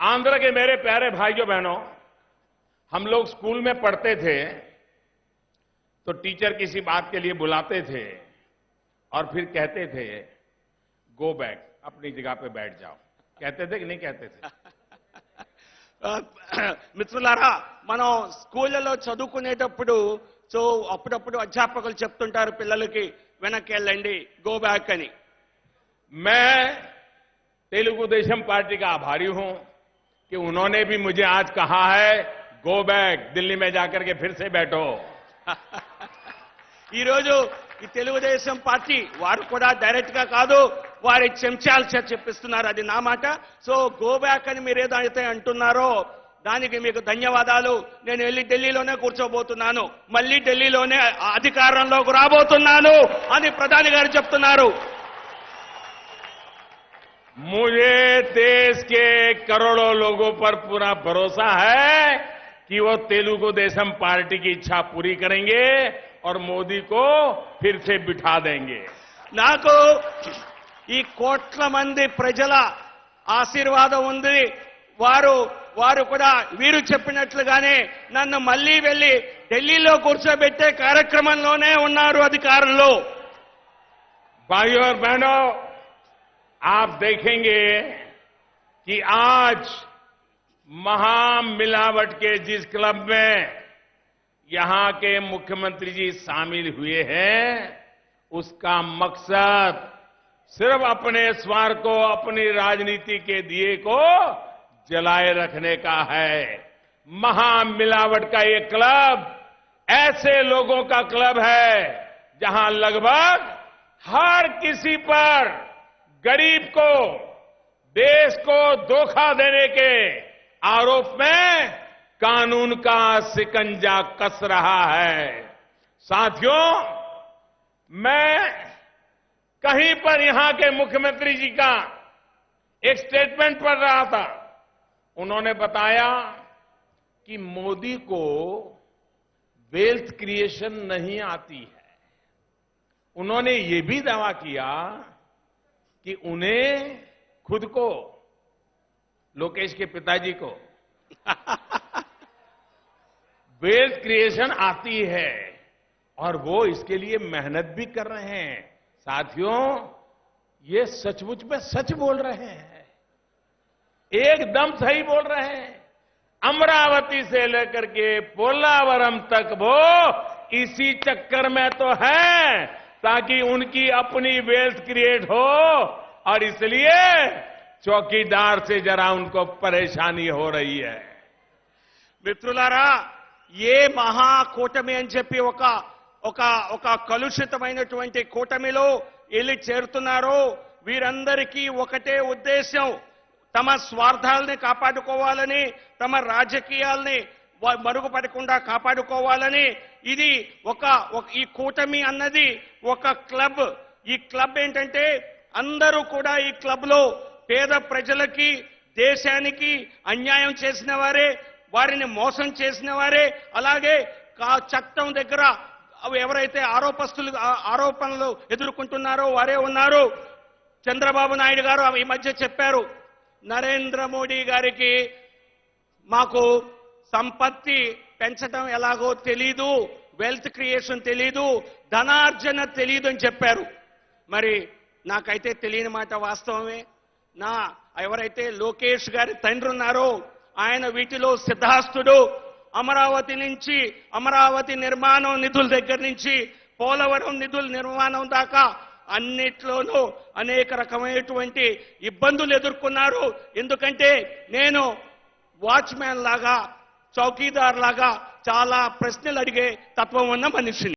आंध्र के मेरे प्यारे भाइयों बहनों, हम लोग स्कूल में पढ़ते थे तो टीचर किसी बात के लिए बुलाते थे और फिर कहते थे गो बैक, अपनी जगह पे बैठ जाओ। कहते थे कि नहीं कहते थे? మిత్రులారా, మనం స్కూళ్ళలో చదువుకునేటప్పుడు అప్పుడప్పుడు అధ్యాపకులు చెప్తుంటారు పిల్లలకి వెనక్కి వెళ్ళండి, గో బ్యాక్ అని. मैं तेलुगु देशम पार्टी का आभारी हूं कि उन्होंने भी मुझे आज कहा है गो बैक, दिल्ली में जाकर के फिर से बैठो। ఈ రోజు ఈ తెలుగుదేశం పార్టీ వారు కూడా డైరెక్ట్ గా కాదు, వారి చెంచాలు చెప్పిస్తున్నారు, అది నా మాట. సో గో బ్యాక్ అని మీరు ఏదైతే అంటున్నారో దానికి మీకు ధన్యవాదాలు. నేను వెళ్ళి ఢిల్లీలోనే కూర్చోబోతున్నాను, మళ్ళీ ఢిల్లీలోనే అధికారంలోకి రాబోతున్నాను అని ప్రధాని గారు చెప్తున్నారు. मुझे देश के करोड़ों लोगों पर पूरा भरोसा है कि वो तेलुगु देशम पार्टी की इच्छा पूरी करेंगे और मोदी को फिर से बिठा देंगे. నాకు ఈ కోట్ల మంది ప్రజల ఆశీర్వాదం ఉంది. వారు కూడా వీరు చెప్పినట్లుగానే నన్ను మళ్ళీ వెళ్ళి ఢిల్లీలో కూర్చోబెట్టే కార్యక్రమంలోనే ఉన్నారు అధికారంలో. भाइयों और बहनों, आप देखेंगे कि आज महामिलावट के जिस क्लब में यहां के मुख्यमंत्री जी शामिल हुए हैं, उसका मकसद सिर्फ अपने स्वार्थ को, अपनी राजनीति के दिए को जलाए रखने का है. महामिलावट का ये क्लब ऐसे लोगों का क्लब है जहां लगभग हर किसी पर, गरीब को, देश को धोखा देने के आरोप में कानून का शिकंजा कस रहा है. साथियों, मैं कहीं पर यहां के मुख्यमंत्री जी का एक स्टेटमेंट पढ़ रहा था. उन्होंने बताया कि मोदी को वेल्थ क्रिएशन नहीं आती है. उन्होंने ये भी दावा किया कि उन्हें खुद को, लोकेश के पिताजी को वेल्थ क्रिएशन आती है और वो इसके लिए मेहनत भी कर रहे हैं. साथियों, ये सचमुच में सच बोल रहे हैं, एकदम सही बोल रहे हैं. अमरावती से लेकर के पोलावरम तक वो इसी चक्कर में तो है ताकि उनकी अपनी वेल्थ क्रिएट हो, और इसलिए चौकीदार से जरा उनको परेशानी हो रही है. మిత్రులారా, ఏ మహా కూటమి అని చెప్పి ఒక కలుషితమైనటువంటి కూటమిలో వెళ్ళి చేరుతున్నారో వీరందరికీ ఒకటే ఉద్దేశం, తమ స్వార్థాలని కాపాడుకోవాలని, తమ రాజకీయాల్ని మరుగుపడకుండా కాపాడుకోవాలని. ఇది ఈ కూటమి అన్నది ఒక క్లబ్. ఈ క్లబ్ ఏంటంటే అందరూ కూడా ఈ క్లబ్ లో పేద ప్రజలకి, దేశానికి అన్యాయం చేసిన వారే, వారిని మోసం చేసిన వారే, అలాగే చట్టం దగ్గర ఎవరైతే ఆరోపణలు ఎదుర్కొంటున్నారో వారే ఉన్నారు. చంద్రబాబు నాయుడు గారు ఈ మధ్య చెప్పారు, నరేంద్ర మోడీ గారికి మాకు సంపత్తి పెంచడం ఎలాగో తెలీదు, వెల్త్ క్రియేషన్ తెలీదు, ధనార్జన తెలీదు అని చెప్పారు. మరి నాకైతే తెలియని మాట వాస్తవమే. ఎవరైతే లోకేష్ గారి తండ్రి ఉన్నారో ఆయన వీటిలో సిద్ధాస్తుడు. అమరావతి నిర్మాణం నిధుల దగ్గర నుంచి పోలవరం నిధుల నిర్మాణం దాకా అన్నిట్లోనూ అనేక రకమైనటువంటి ఇబ్బందులు ఎదుర్కొన్నారు. ఎందుకంటే నేను వాచ్మ్యాన్ లాగా, చౌకీదార్ లాగా చాలా ప్రశ్నలు అడిగే తత్వం ఉన్న మనిషిని.